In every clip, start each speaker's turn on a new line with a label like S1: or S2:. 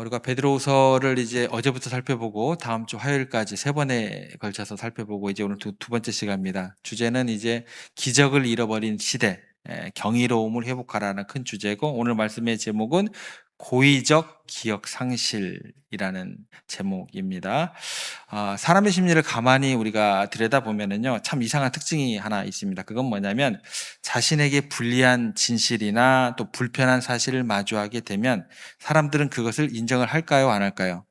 S1: 우리가 베드로후서를 이제 어제부터 살펴보고 다음 주 화요일까지 세 번에 걸쳐서 살펴보고 이제 오늘 두 번째 시간입니다. 주제는 이제 기적을 잃어버린 시대, 경이로움을 회복하라는 큰 주제고, 오늘 말씀의 제목은 고의적 기억 상실이라는 제목입니다. 사람의 심리를 가만히 우리가 들여다보면은요, 참 이상한 특징이 하나 있습니다. 그건 뭐냐면 자신에게 불리한 진실이나 또 불편한 사실을 마주하게 되면 사람들은 그것을 인정을 할까요, 안 할까요?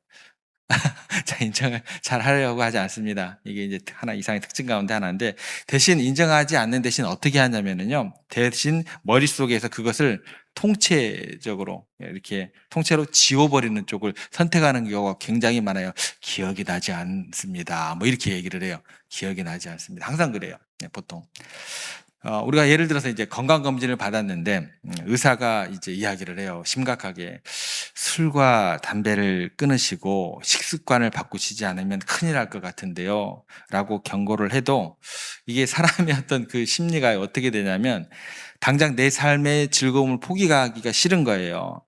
S1: 자, 인정을 잘 하려고 하지 않습니다. 이게 이제 하나 이상의 특징 가운데 하나인데, 대신 인정하지 않는 대신 어떻게 하냐면은요, 대신 머릿속에서 그것을 통째적으로 이렇게 통째로 지워버리는 쪽을 선택하는 경우가 굉장히 많아요. 기억이 나지 않습니다. 뭐 이렇게 얘기를 해요. 기억이 나지 않습니다. 항상 그래요. 보통. 우리가 예를 들어서 이제 건강검진을 받았는데, 의사가 이제 이야기를 해요. 심각하게. 술과 담배를 끊으시고 식습관을 바꾸시지 않으면 큰일 날 것 같은데요. 라고 경고를 해도 이게 사람의 어떤 그 심리가 어떻게 되냐면 당장 내 삶의 즐거움을 포기하기가 싫은 거예요.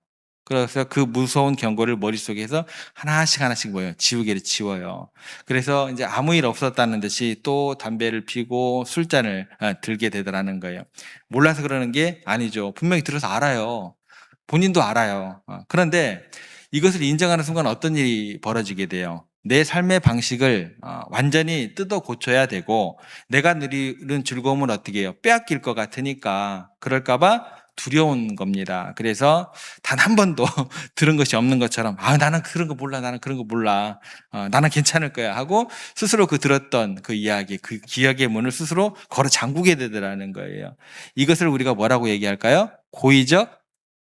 S1: 그래서 그 무서운 경고를 머릿속에서 하나씩 뭐예요? 지우개를 지워요. 그래서 이제 아무 일 없었다는 듯이 또 담배를 피고 술잔을 들게 되더라는 거예요. 몰라서 그러는 게 아니죠. 분명히 들어서 알아요. 본인도 알아요. 그런데 이것을 인정하는 순간 어떤 일이 벌어지게 돼요? 내 삶의 방식을 완전히 뜯어 고쳐야 되고, 내가 누리는 즐거움을 어떻게 해요? 빼앗길 것 같으니까 그럴까봐 두려운 겁니다. 그래서 단 한 번도 들은 것이 없는 것처럼, 나는 그런 거 몰라, 나는 그런 거 몰라, 나는 괜찮을 거야 하고 스스로 그 들었던 그 이야기, 그 기억의 문을 스스로 걸어 잠그게 되더라는 거예요. 이것을 우리가 뭐라고 얘기할까요? 고의적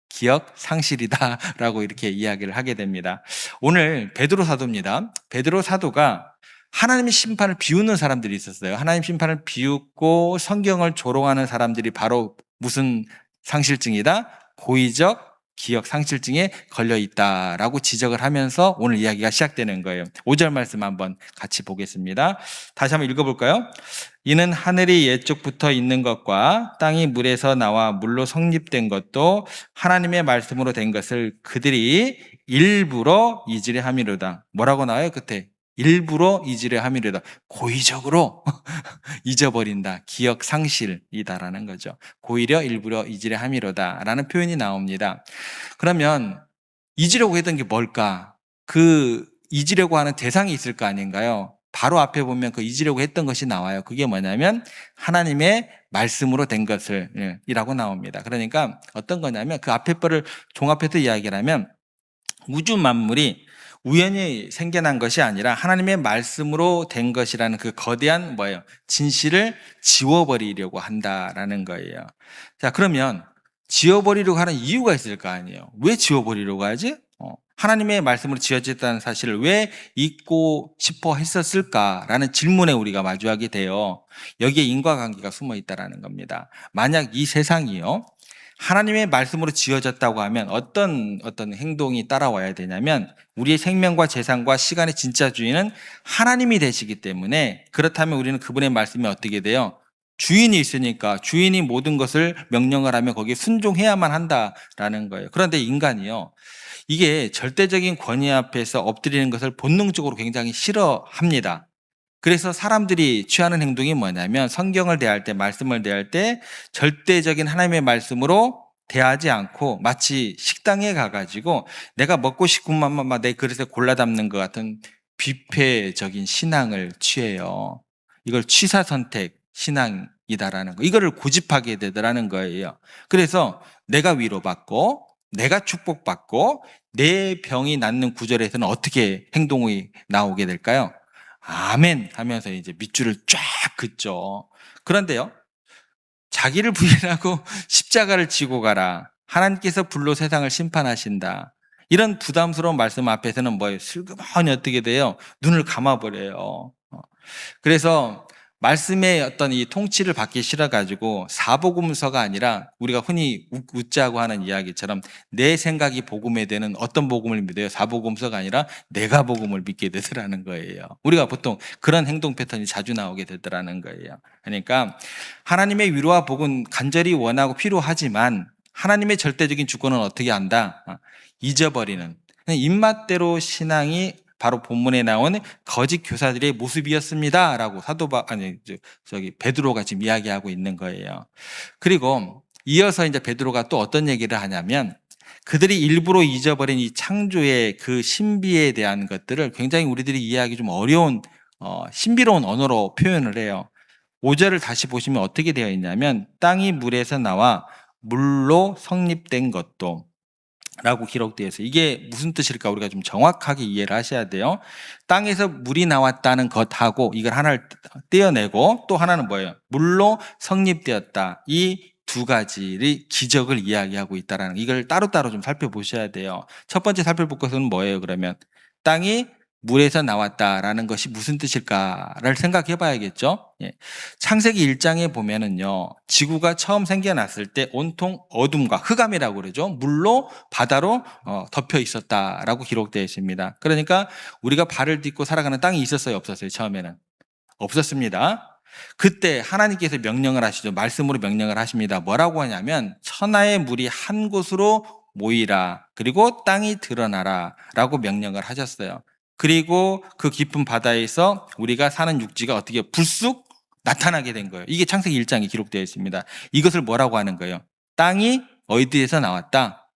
S1: 기억 상실이다라고 이렇게 이야기를 하게 됩니다. 오늘 베드로 사도입니다. 베드로 사도가 하나님의 심판을 비웃는 사람들이 있었어요. 하나님 심판을 비웃고 성경을 조롱하는 사람들이 바로 무슨 상실증이다? 고의적 기억 상실증에 걸려 있다라고 지적을 하면서 오늘 이야기가 시작되는 거예요. 5절 말씀 한번 같이 보겠습니다. 다시 한번 읽어볼까요? 이는 하늘이 옛적부터 있는 것과 땅이 물에서 나와 물로 성립된 것도 하나님의 말씀으로 된 것을 그들이 일부러 잊으려 함이로다. 뭐라고 나와요? 끝에 일부러 잊으려 함이로다. 고의적으로 잊어버린다. 기억 상실이다라는 거죠. 고의려 일부러 잊으려 함이로다라는 표현이 나옵니다. 그러면 잊으려고 했던 게 뭘까? 그 잊으려고 하는 대상이 있을 거 아닌가요? 바로 앞에 보면 그 잊으려고 했던 것이 나와요. 그게 뭐냐면 하나님의 말씀으로 된 것을 이라고 나옵니다. 그러니까 어떤 거냐면 그 앞에 거를 종합해서 이야기를 하면 우주 만물이 우연히 생겨난 것이 아니라 하나님의 말씀으로 된 것이라는 그 거대한 진실을 지워버리려고 한다라는 거예요. 자, 그러면 지워버리려고 하는 이유가 있을 거 아니에요. 왜 지워버리려고 하지? 하나님의 말씀으로 지어졌다는 사실을 왜 잊고 싶어 했었을까라는 질문에 우리가 마주하게 돼요. 여기에 인과관계가 숨어 있다라는 겁니다. 만약 이 세상이요, 하나님의 말씀으로 지어졌다고 하면 어떤 행동이 따라와야 되냐면, 우리의 생명과 재산과 시간의 진짜 주인은 하나님이 되시기 때문에, 그렇다면 우리는 그분의 말씀이 어떻게 돼요? 주인이 있으니까 주인이 모든 것을 명령을 하면 거기에 순종해야만 한다라는 거예요. 그런데 인간이요, 이게 절대적인 권위 앞에서 엎드리는 것을 본능적으로 굉장히 싫어합니다. 그래서 사람들이 취하는 행동이 뭐냐면, 성경을 대할 때, 말씀을 대할 때 절대적인 하나님의 말씀으로 대하지 않고 마치 식당에 가가지고 내가 먹고 싶은 것만 내 그릇에 골라 담는 것 같은 뷔페적인 신앙을 취해요. 이걸 취사선택 신앙이다라는 거, 이거를 고집하게 되더라는 거예요. 그래서 내가 위로받고 내가 축복받고 내 병이 낫는 구절에서는 어떻게 행동이 나오게 될까요? 아멘 하면서 이제 밑줄을 쫙 긋죠. 그런데요, 자기를 부인하고 십자가를 지고 가라, 하나님께서 불로 세상을 심판하신다, 이런 부담스러운 말씀 앞에서는 슬그머니 어떻게 돼요? 눈을 감아버려요. 그래서 말씀의 어떤 이 통치를 받기 싫어가지고 사복음서가 아니라 우리가 흔히 웃자고 하는 이야기처럼 내 생각이 복음이 되는 어떤 복음을 믿어요? 사복음서가 아니라 내가 복음을 믿게 되더라는 거예요. 우리가 보통 그런 행동 패턴이 자주 나오게 되더라는 거예요. 그러니까 하나님의 위로와 복은 간절히 원하고 필요하지만 하나님의 절대적인 주권은 어떻게 한다? 잊어버리는, 입맛대로 신앙이 바로 본문에 나온 거짓 교사들의 모습이었습니다라고 베드로가 지금 이야기하고 있는 거예요. 그리고 이어서 이제 베드로가 또 어떤 얘기를 하냐면 그들이 일부러 잊어버린 이 창조의 그 신비에 대한 것들을 굉장히 우리들이 이해하기 좀 어려운 신비로운 언어로 표현을 해요. 5절을 다시 보시면 어떻게 되어 있냐면 땅이 물에서 나와 물로 성립된 것도 라고 기록되어 있어요. 이게 무슨 뜻일까 우리가 좀 정확하게 이해를 하셔야 돼요. 땅에서 물이 나왔다는 것하고 이걸 하나를 떼어내고 또 하나는 뭐예요? 물로 성립되었다. 이 두 가지의 기적을 이야기하고 있다라는 이걸 따로따로 좀 살펴보셔야 돼요. 첫 번째 살펴볼 것은 뭐예요? 그러면 땅이 물에서 나왔다라는 것이 무슨 뜻일까를 생각해 봐야겠죠. 예. 창세기 1장에 보면은요, 지구가 처음 생겨났을 때 온통 어둠과 흑암이라고 그러죠. 물로 바다로 덮여 있었다라고 기록되어 있습니다. 그러니까 우리가 발을 딛고 살아가는 땅이 있었어요, 없었어요? 처음에는 없었습니다. 그때 하나님께서 명령을 하시죠. 말씀으로 명령을 하십니다. 뭐라고 하냐면 천하의 물이 한 곳으로 모이라, 그리고 땅이 드러나라 라고 명령을 하셨어요. 그리고 그 깊은 바다에서 우리가 사는 육지가 어떻게 불쑥 나타나게 된 거예요. 이게 창세기 1장에 기록되어 있습니다. 이것을 뭐라고 하는 거예요? 땅이 어디에서 나왔다?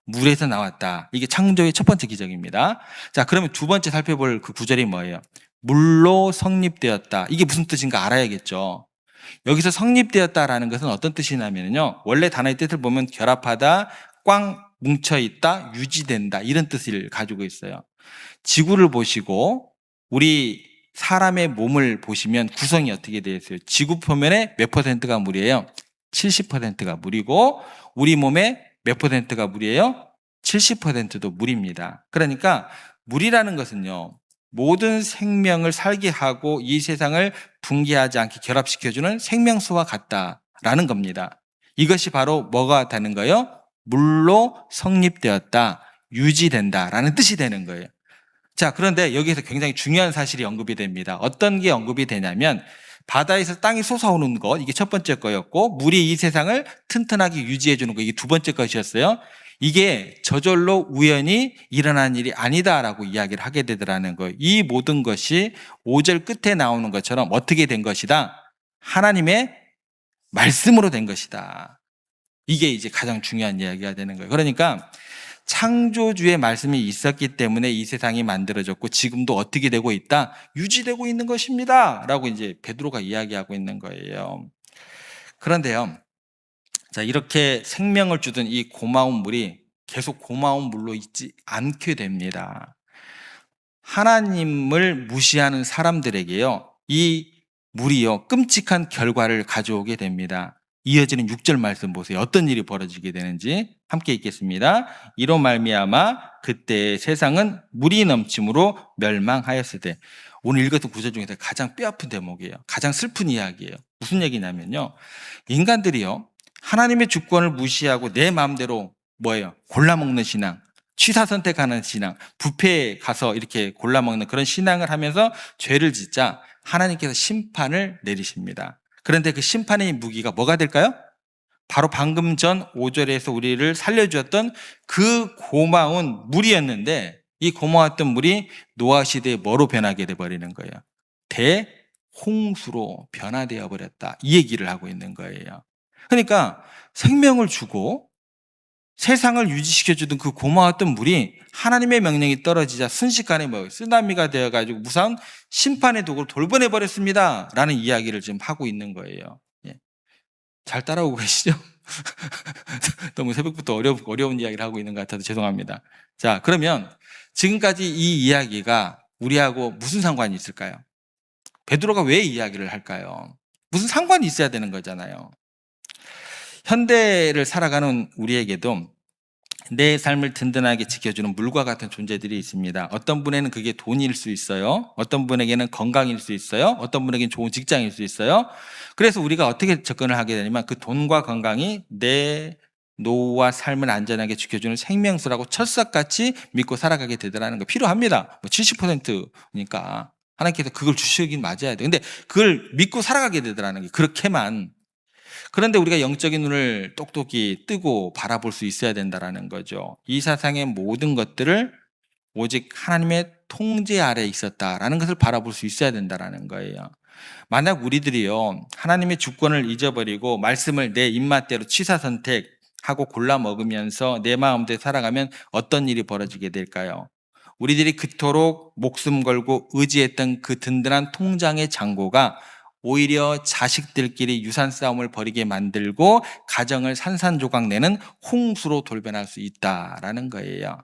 S1: 물에서 나왔다. 이게 창조의 첫 번째 기적입니다. 자, 그러면 두 번째 살펴볼 그 구절이 뭐예요? 물로 성립되었다. 이게 무슨 뜻인가 알아야겠죠. 여기서 성립되었다라는 것은 어떤 뜻이냐면요, 원래 단어의 뜻을 보면 결합하다, 꽝 뭉쳐있다, 유지된다, 이런 뜻을 가지고 있어요. 지구를 보시고 우리 사람의 몸을 보시면 구성이 어떻게 되어 있어요? 지구 표면의 몇 퍼센트가 물이에요? 70%가 물이고 우리 몸의 몇 퍼센트가 물이에요? 70%도 물입니다. 그러니까 물이라는 것은요, 모든 생명을 살게 하고 이 세상을 붕괴하지 않게 결합시켜주는 생명수와 같다라는 겁니다. 이것이 바로 뭐가 되는 거예요? 물로 성립되었다, 유지된다라는 뜻이 되는 거예요. 자, 그런데 여기에서 굉장히 중요한 사실이 언급이 됩니다. 어떤 게 언급이 되냐면 바다에서 땅이 솟아오는 것, 이게 첫 번째 거였고, 물이 이 세상을 튼튼하게 유지해 주는 거, 이게 두 번째 것이었어요. 이게 저절로 우연히 일어난 일이 아니다라고 이야기를 하게 되더라는 거예요. 이 모든 것이 5절 끝에 나오는 것처럼 어떻게 된 것이다? 하나님의 말씀으로 된 것이다. 이게 이제 가장 중요한 이야기가 되는 거예요. 그러니까 창조주의 말씀이 있었기 때문에 이 세상이 만들어졌고 지금도 어떻게 되고 있다? 유지되고 있는 것입니다. 라고 이제 베드로가 이야기하고 있는 거예요. 그런데요, 자, 이렇게 생명을 주던 이 고마운 물이 계속 고마운 물로 있지 않게 됩니다. 하나님을 무시하는 사람들에게요, 이 물이요, 끔찍한 결과를 가져오게 됩니다. 이어지는 6절 말씀 보세요. 어떤 일이 벌어지게 되는지 함께 읽겠습니다. 이로 말미암아 그때 세상은 물이 넘침으로 멸망하였으되. 오늘 읽었던 구절 중에서 가장 뼈아픈 대목이에요. 가장 슬픈 이야기예요. 무슨 얘기냐면요, 인간들이요, 하나님의 주권을 무시하고 내 마음대로 뭐예요? 골라먹는 신앙, 취사 선택하는 신앙, 뷔페에 가서 이렇게 골라먹는 그런 신앙을 하면서 죄를 짓자 하나님께서 심판을 내리십니다. 그런데 그 심판의 무기가 뭐가 될까요? 바로 방금 전 5절에서 우리를 살려주었던 그 고마운 물이었는데, 이 고마웠던 물이 노아 시대에 뭐로 변하게 돼버리는 거예요? 대홍수로 변화되어 버렸다. 이 얘기를 하고 있는 거예요. 그러니까 생명을 주고 세상을 유지시켜주던 그 고마웠던 물이 하나님의 명령이 떨어지자 순식간에 쓰나미가 되어가지고 무서운 심판의 도구로 돌보내버렸습니다 라는 이야기를 지금 하고 있는 거예요. 예. 잘 따라오고 계시죠? 너무 새벽부터 어려운 이야기를 하고 있는 것 같아서 죄송합니다. 자, 그러면 지금까지 이 이야기가 우리하고 무슨 상관이 있을까요? 베드로가 왜 이야기를 할까요? 무슨 상관이 있어야 되는 거잖아요. 현대를 살아가는 우리에게도 내 삶을 든든하게 지켜주는 물과 같은 존재들이 있습니다. 어떤 분에게는 그게 돈일 수 있어요. 어떤 분에게는 건강일 수 있어요. 어떤 분에게는 좋은 직장일 수 있어요. 그래서 우리가 어떻게 접근을 하게 되냐면 그 돈과 건강이 내 노후와 삶을 안전하게 지켜주는 생명수라고 철석같이 믿고 살아가게 되더라는 거 필요합니다. 70%니까 하나님께서 그걸 주시긴 맞아야 돼. 근데 그걸 믿고 살아가게 되더라는 게 그렇게만. 그런데 우리가 영적인 눈을 똑똑히 뜨고 바라볼 수 있어야 된다는 거죠. 이 세상의 모든 것들을 오직 하나님의 통제 아래에 있었다라는 것을 바라볼 수 있어야 된다라는 거예요. 만약 우리들이요, 하나님의 주권을 잊어버리고 말씀을 내 입맛대로 취사 선택하고 골라 먹으면서 내 마음대로 살아가면 어떤 일이 벌어지게 될까요? 우리들이 그토록 목숨 걸고 의지했던 그 든든한 통장의 잔고가 오히려 자식들끼리 유산 싸움을 벌이게 만들고 가정을 산산조각 내는 홍수로 돌변할 수 있다라는 거예요.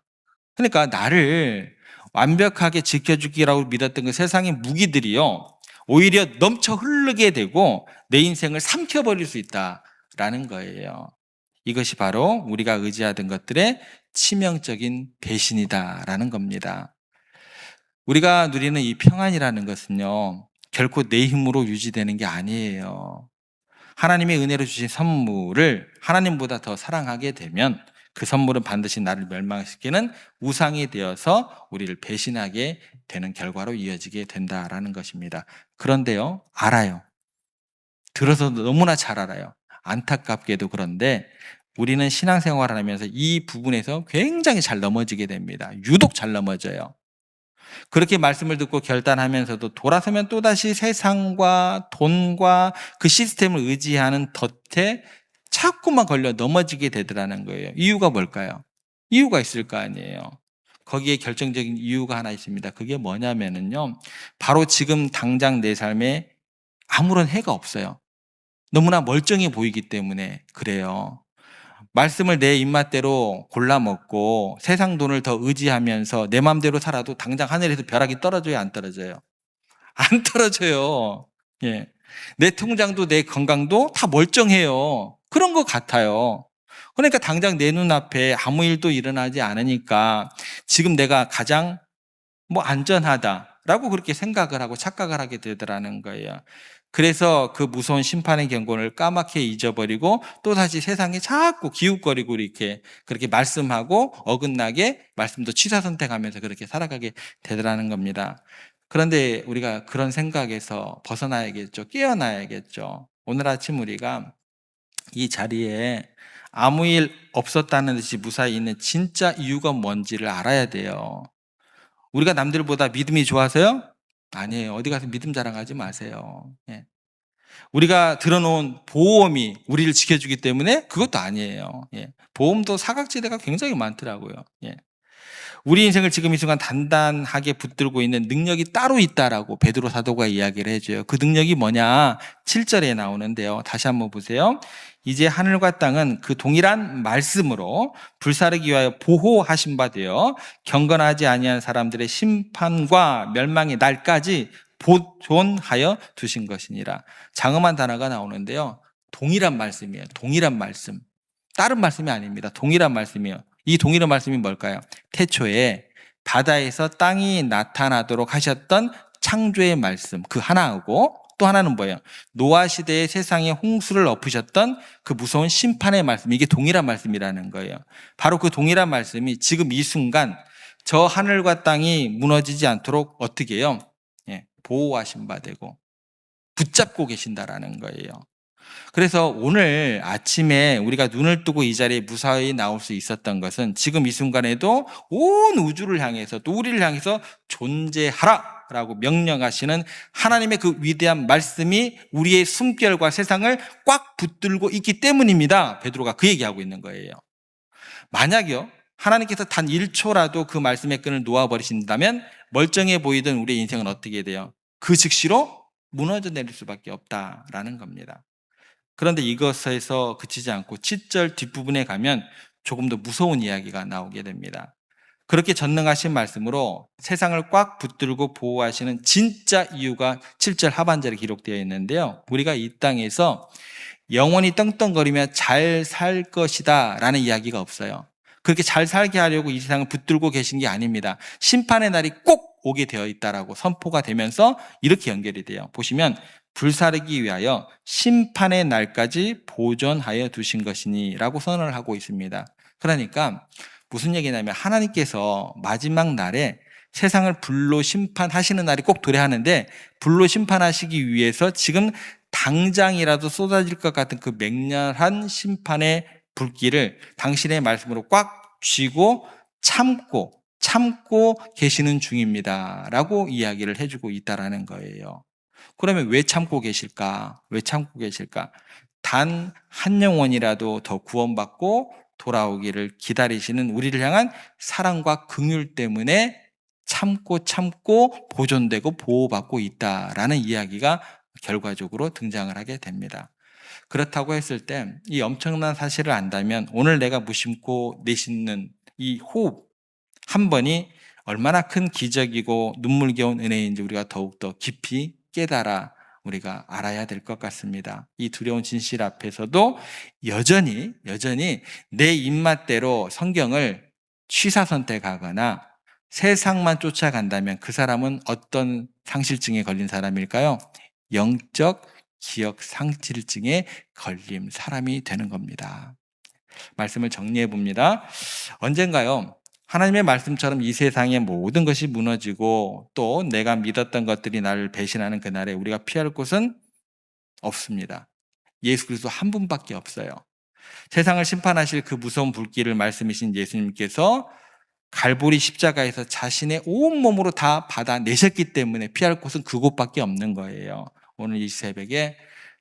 S1: 그러니까 나를 완벽하게 지켜주기라고 믿었던 그 세상의 무기들이요, 오히려 넘쳐 흐르게 되고 내 인생을 삼켜버릴 수 있다라는 거예요. 이것이 바로 우리가 의지하던 것들의 치명적인 배신이다라는 겁니다. 우리가 누리는 이 평안이라는 것은요, 결코 내 힘으로 유지되는 게 아니에요. 하나님의 은혜로 주신 선물을 하나님보다 더 사랑하게 되면 그 선물은 반드시 나를 멸망시키는 우상이 되어서 우리를 배신하게 되는 결과로 이어지게 된다라는 것입니다. 그런데요, 알아요. 들어서 너무나 잘 알아요. 안타깝게도 그런데 우리는 신앙생활을 하면서 이 부분에서 굉장히 잘 넘어지게 됩니다. 유독 잘 넘어져요. 그렇게 말씀을 듣고 결단하면서도 돌아서면 또다시 세상과 돈과 그 시스템을 의지하는 덫에 자꾸만 걸려 넘어지게 되더라는 거예요. 이유가 뭘까요? 이유가 있을 거 아니에요. 거기에 결정적인 이유가 하나 있습니다. 그게 뭐냐면은요, 바로 지금 당장 내 삶에 아무런 해가 없어요. 너무나 멀쩡해 보이기 때문에 그래요. 말씀을 내 입맛대로 골라 먹고 세상 돈을 더 의지하면서 내 맘대로 살아도 당장 하늘에서 벼락이 떨어져요, 안 떨어져요? 안 떨어져요. 예. 내 통장도 내 건강도 다 멀쩡해요. 그런 것 같아요. 그러니까 당장 내 눈앞에 아무 일도 일어나지 않으니까 지금 내가 가장 안전하다라고 그렇게 생각을 하고 착각을 하게 되더라는 거예요. 그래서 그 무서운 심판의 경고를 까맣게 잊어버리고 또다시 세상에 자꾸 기웃거리고 이렇게 그렇게 말씀하고 어긋나게 말씀도 취사 선택하면서 그렇게 살아가게 되더라는 겁니다. 그런데 우리가 그런 생각에서 벗어나야겠죠. 깨어나야겠죠. 오늘 아침 우리가 이 자리에 아무 일 없었다는 듯이 무사히 있는 진짜 이유가 뭔지를 알아야 돼요. 우리가 남들보다 믿음이 좋아서요? 아니에요. 어디 가서 믿음 자랑하지 마세요. 예. 우리가 들어놓은 보험이 우리를 지켜주기 때문에 그것도 아니에요. 예. 보험도 사각지대가 굉장히 많더라고요. 예. 우리 인생을 지금 이 순간 단단하게 붙들고 있는 능력이 따로 있다라고 베드로 사도가 이야기를 해줘요. 그 능력이 뭐냐? 7절에 나오는데요. 다시 한번 보세요. 이제 하늘과 땅은 그 동일한 말씀으로 불사르기 위하여 보호하신 바 되어 경건하지 아니한 사람들의 심판과 멸망의 날까지 보존하여 두신 것이니라. 장엄한 단어가 나오는데요. 동일한 말씀이에요. 동일한 말씀. 다른 말씀이 아닙니다. 동일한 말씀이에요. 이 동일한 말씀이 뭘까요? 태초에 바다에서 땅이 나타나도록 하셨던 창조의 말씀, 그 하나하고 또 하나는 뭐예요? 노아 시대의 세상에 홍수를 엎으셨던 그 무서운 심판의 말씀, 이게 동일한 말씀이라는 거예요. 바로 그 동일한 말씀이 지금 이 순간 저 하늘과 땅이 무너지지 않도록 어떻게 해요? 예, 보호하신 바 되고 붙잡고 계신다라는 거예요. 그래서 오늘 아침에 우리가 눈을 뜨고 이 자리에 무사히 나올 수 있었던 것은 지금 이 순간에도 온 우주를 향해서 또 우리를 향해서 존재하라 라고 명령하시는 하나님의 그 위대한 말씀이 우리의 숨결과 세상을 꽉 붙들고 있기 때문입니다. 베드로가 그 얘기하고 있는 거예요. 만약요, 하나님께서 단 1초라도 그 말씀의 끈을 놓아버리신다면 멀쩡해 보이던 우리의 인생은 어떻게 돼요? 그 즉시로 무너져 내릴 수밖에 없다라는 겁니다. 그런데 이것에서 그치지 않고 7절 뒷부분에 가면 조금 더 무서운 이야기가 나오게 됩니다. 그렇게 전능하신 말씀으로 세상을 꽉 붙들고 보호하시는 진짜 이유가 7절 하반절에 기록되어 있는데요. 우리가 이 땅에서 영원히 떵떵거리며 잘 살 것이다 라는 이야기가 없어요. 그렇게 잘 살게 하려고 이 세상을 붙들고 계신 게 아닙니다. 심판의 날이 꼭 오게 되어 있다라고 선포가 되면서 이렇게 연결이 돼요. 보시면 불사르기 위하여 심판의 날까지 보존하여 두신 것이니 라고 선언을 하고 있습니다. 그러니까 무슨 얘기냐면 하나님께서 마지막 날에 세상을 불로 심판하시는 날이 꼭 도래하는데 불로 심판하시기 위해서 지금 당장이라도 쏟아질 것 같은 그 맹렬한 심판의 불길을 당신의 말씀으로 꽉 쥐고 참고 참고 계시는 중입니다. 라고 이야기를 해주고 있다라는 거예요. 그러면 왜 참고 계실까? 왜 참고 계실까? 단 한 영혼이라도 더 구원받고 돌아오기를 기다리시는 우리를 향한 사랑과 긍휼 때문에 참고 보존되고 보호받고 있다라는 이야기가 결과적으로 등장을 하게 됩니다. 그렇다고 했을 때 이 엄청난 사실을 안다면 오늘 내가 무심코 내딛는 이 호흡 한 번이 얼마나 큰 기적이고 눈물겨운 은혜인지 우리가 더욱더 깊이 깨달아 우리가 알아야 될 것 같습니다. 이 두려운 진실 앞에서도 여전히 내 입맛대로 성경을 취사 선택하거나 세상만 쫓아간다면 그 사람은 어떤 상실증에 걸린 사람일까요? 영적 기억 상실증에 걸린 사람이 되는 겁니다. 말씀을 정리해 봅니다. 언젠가요? 하나님의 말씀처럼 이 세상의 모든 것이 무너지고 또 내가 믿었던 것들이 나를 배신하는 그날에 우리가 피할 곳은 없습니다. 예수 그리스도 한 분밖에 없어요. 세상을 심판하실 그 무서운 불길을 말씀이신 예수님께서 갈보리 십자가에서 자신의 온몸으로 다 받아내셨기 때문에 피할 곳은 그곳밖에 없는 거예요. 오늘 이 새벽에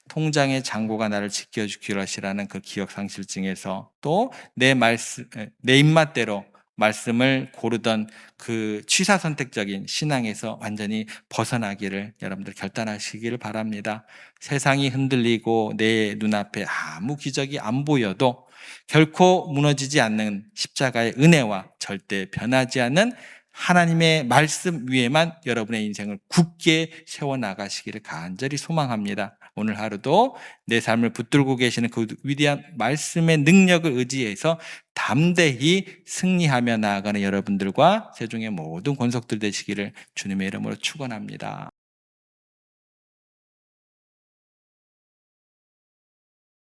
S1: 통장의 잔고가 나를 지켜주기로 하시라는 그 기억상실증에서 또 내 입맛대로 말씀을 고르던 그 취사선택적인 신앙에서 완전히 벗어나기를 여러분들 결단하시기를 바랍니다. 세상이 흔들리고 내 눈앞에 아무 기적이 안 보여도 결코 무너지지 않는 십자가의 은혜와 절대 변하지 않는 하나님의 말씀 위에만 여러분의 인생을 굳게 세워나가시기를 간절히 소망합니다. 오늘 하루도 내 삶을 붙들고 계시는 그 위대한 말씀의 능력을 의지해서 담대히 승리하며 나아가는 여러분들과 세종의 모든 권속들 되시기를 주님의 이름으로 축원합니다.